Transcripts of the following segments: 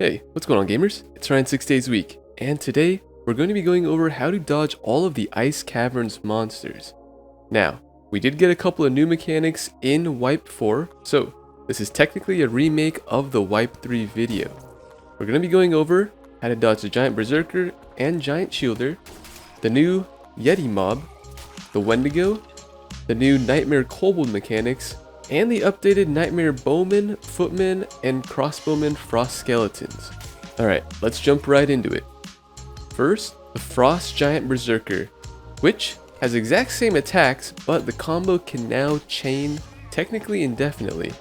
Hey, what's going on gamers? It's Ryan 6 Days a Week, and today we're going to be going over how to dodge all of the Ice Caverns monsters. Now, we did get a couple of new mechanics in Wipe 4, so this is technically a remake of the Wipe 3 video. We're going to be going over how to dodge the Giant Berserker and Giant Shielder, the new Yeti mob, the Wendigo, the new Nightmare Kobold mechanics, and the updated Nightmare Bowman, Footman, and Crossbowman Frost Skeletons. Alright, let's jump right into it. First, the Frost Giant Berserker, which has exact same attacks, but the combo can now chain technically indefinitely.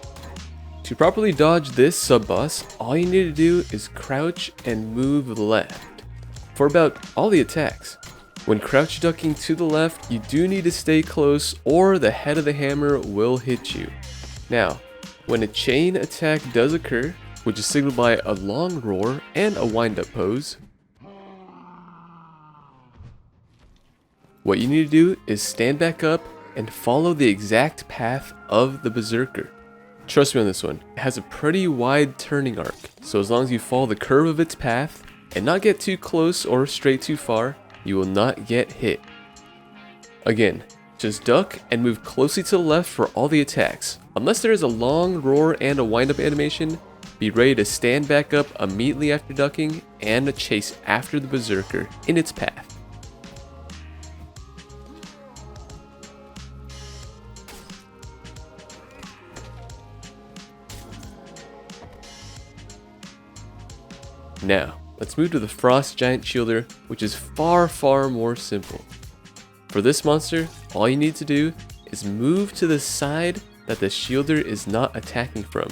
To properly dodge this sub-boss, all you need to do is crouch and move left for about all the attacks. When crouch ducking to the left, you do need to stay close or the head of the hammer will hit you. Now, when a chain attack does occur, which is signaled by a long roar and a wind-up pose, what you need to do is stand back up and follow the exact path of the Berserker. Trust me on this one, it has a pretty wide turning arc, so as long as you follow the curve of its path and not get too close or stray too far, you will not get hit. Again, just duck and move closely to the left for all the attacks. Unless there is a long roar and a wind-up animation, be ready to stand back up immediately after ducking and chase after the Berserker in its path. Now, let's move to the Frost Giant Shielder, which is far more simple. For this monster, all you need to do is move to the side that the shielder is not attacking from.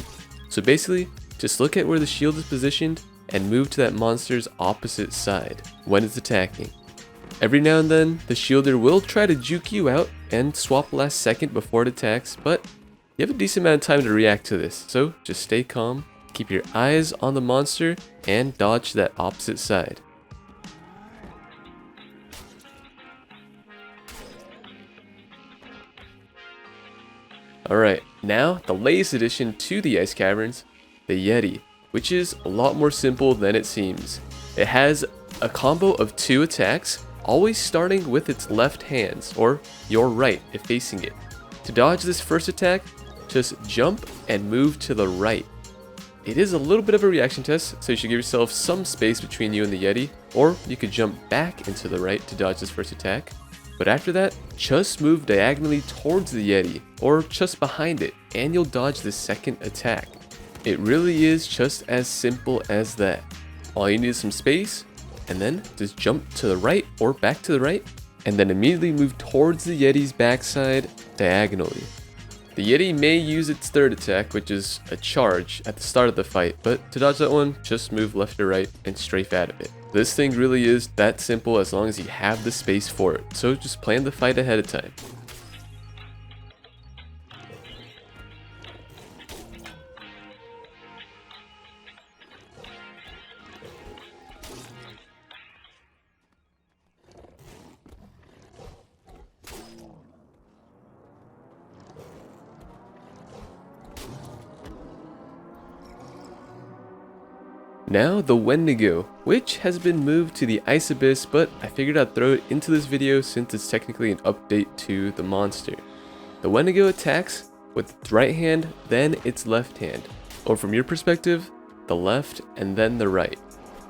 So basically, just look at where the shield is positioned and move to that monster's opposite side when it's attacking. Every now and then, the shielder will try to juke you out and swap last second before it attacks, but you have a decent amount of time to react to this, so just stay calm, keep your eyes on the monster, and dodge that opposite side. Alright, now the latest addition to the Ice Caverns, the Yeti, which is a lot more simple than it seems. It has a combo of 2 attacks, always starting with its left hands, or your right if facing it. To dodge this first attack, just jump and move to the right. It is a little bit of a reaction test, so you should give yourself some space between you and the Yeti, or you could jump back into the right to dodge this first attack. But after that, just move diagonally towards the Yeti, or just behind it, and you'll dodge the second attack. It really is just as simple as that. All you need is some space, and then just jump to the right or back to the right, and then immediately move towards the Yeti's backside diagonally. The Yeti may use its third attack, which is a charge, at the start of the fight, but to dodge that one, just move left or right and strafe out of it. This thing really is that simple as long as you have the space for it, so just plan the fight ahead of time. Now the Wendigo, which has been moved to the Ice Abyss, but I figured I'd throw it into this video since it's technically an update to the monster. The Wendigo attacks with its right hand, then its left hand, or from your perspective, the left and then the right.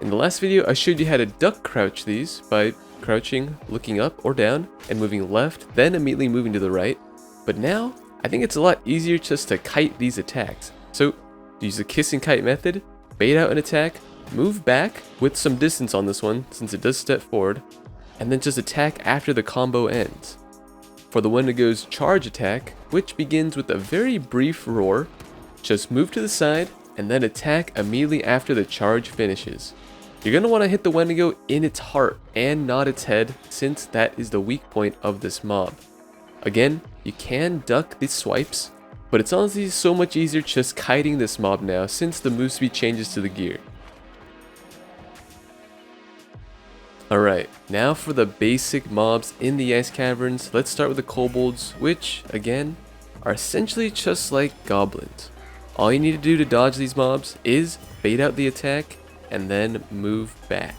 In the last video, I showed you how to duck crouch these by crouching, looking up or down, and moving left, then immediately moving to the right. But now, I think it's a lot easier just to kite these attacks. So, use the kiss and kite method. Bait out an attack, move back with some distance on this one since it does step forward, and then just attack after the combo ends. For the Wendigo's charge attack, which begins with a very brief roar, just move to the side and then attack immediately after the charge finishes. You're going to want to hit the Wendigo in its heart and not its head, since that is the weak point of this mob. Again, you can duck these swipes, but it's honestly so much easier just kiting this mob now since the move speed changes to the gear. Alright, now for the basic mobs in the Ice Caverns. Let's start with the Kobolds, which, again, are essentially just like goblins. All you need to do to dodge these mobs is bait out the attack, and then move back.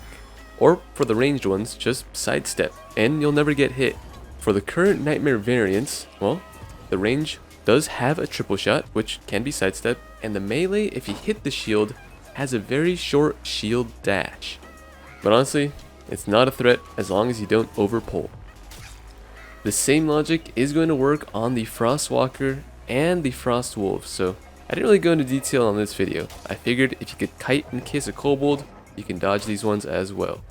Or for the ranged ones, just sidestep and you'll never get hit. For the current Nightmare variants, well, the range does have a triple shot, which can be sidestep, and the melee, if you hit the shield, has a very short shield dash. But honestly, it's not a threat as long as you don't overpull. The same logic is going to work on the Frostwalker and the Frostwolf, so I didn't really go into detail on this video. I figured if you could kite and kiss a kobold, you can dodge these ones as well.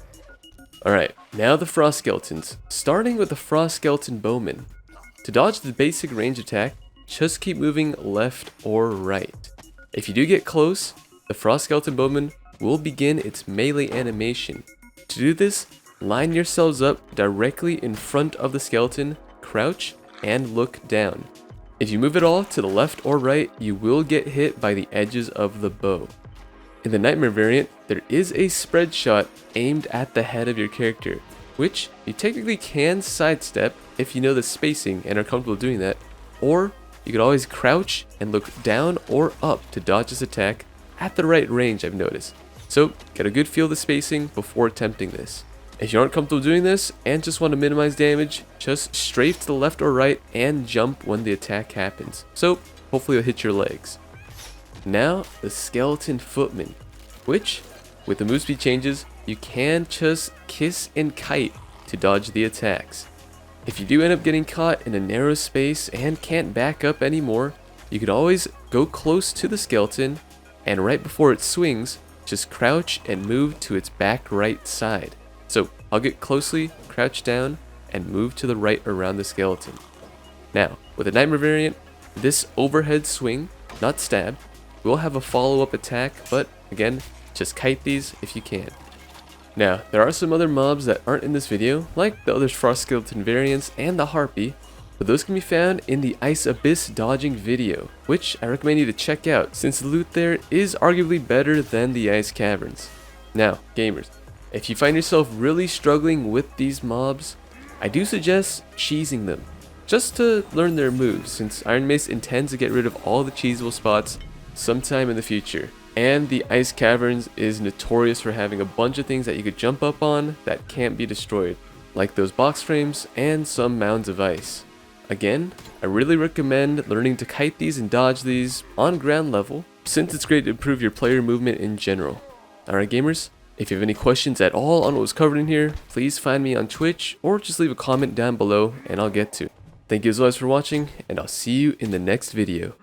Alright, now the Frost Skeletons, starting with the Frost Skeleton Bowman. To dodge the basic range attack, just keep moving left or right. If you do get close, the Frost Skeleton Bowman will begin its melee animation. To do this, line yourselves up directly in front of the skeleton, crouch, and look down. If you move at all to the left or right, you will get hit by the edges of the bow. In the Nightmare variant, there is a spread shot aimed at the head of your character, which you technically can sidestep if you know the spacing and are comfortable doing that, or you could always crouch and look down or up to dodge this attack at the right range, I've noticed. So get a good feel of the spacing before attempting this. If you aren't comfortable doing this and just want to minimize damage, just strafe to the left or right and jump when the attack happens. So hopefully it'll hit your legs. Now the Skeleton Footman, which with the move speed changes, you can just kiss and kite to dodge the attacks. If you do end up getting caught in a narrow space and can't back up anymore, you could always go close to the skeleton and right before it swings, just crouch and move to its back right side. So I'll get closely, crouch down, and move to the right around the skeleton. Now, with the Nightmare variant, this overhead swing, not stab, will have a follow-up attack, but again, just kite these if you can. Now, there are some other mobs that aren't in this video, like the other Frost Skeleton variants and the Harpy, but those can be found in the Ice Abyss dodging video, which I recommend you to check out since the loot there is arguably better than the Ice Caverns. Now, gamers, if you find yourself really struggling with these mobs, I do suggest cheesing them, just to learn their moves, since Iron Mace intends to get rid of all the cheesable spots sometime in the future. And the Ice Caverns is notorious for having a bunch of things that you could jump up on that can't be destroyed, like those box frames and some mounds of ice. Again, I really recommend learning to kite these and dodge these on ground level, since it's great to improve your player movement in general. Alright gamers, if you have any questions at all on what was covered in here, please find me on Twitch or just leave a comment down below and I'll get to it. Thank you as always for watching, and I'll see you in the next video.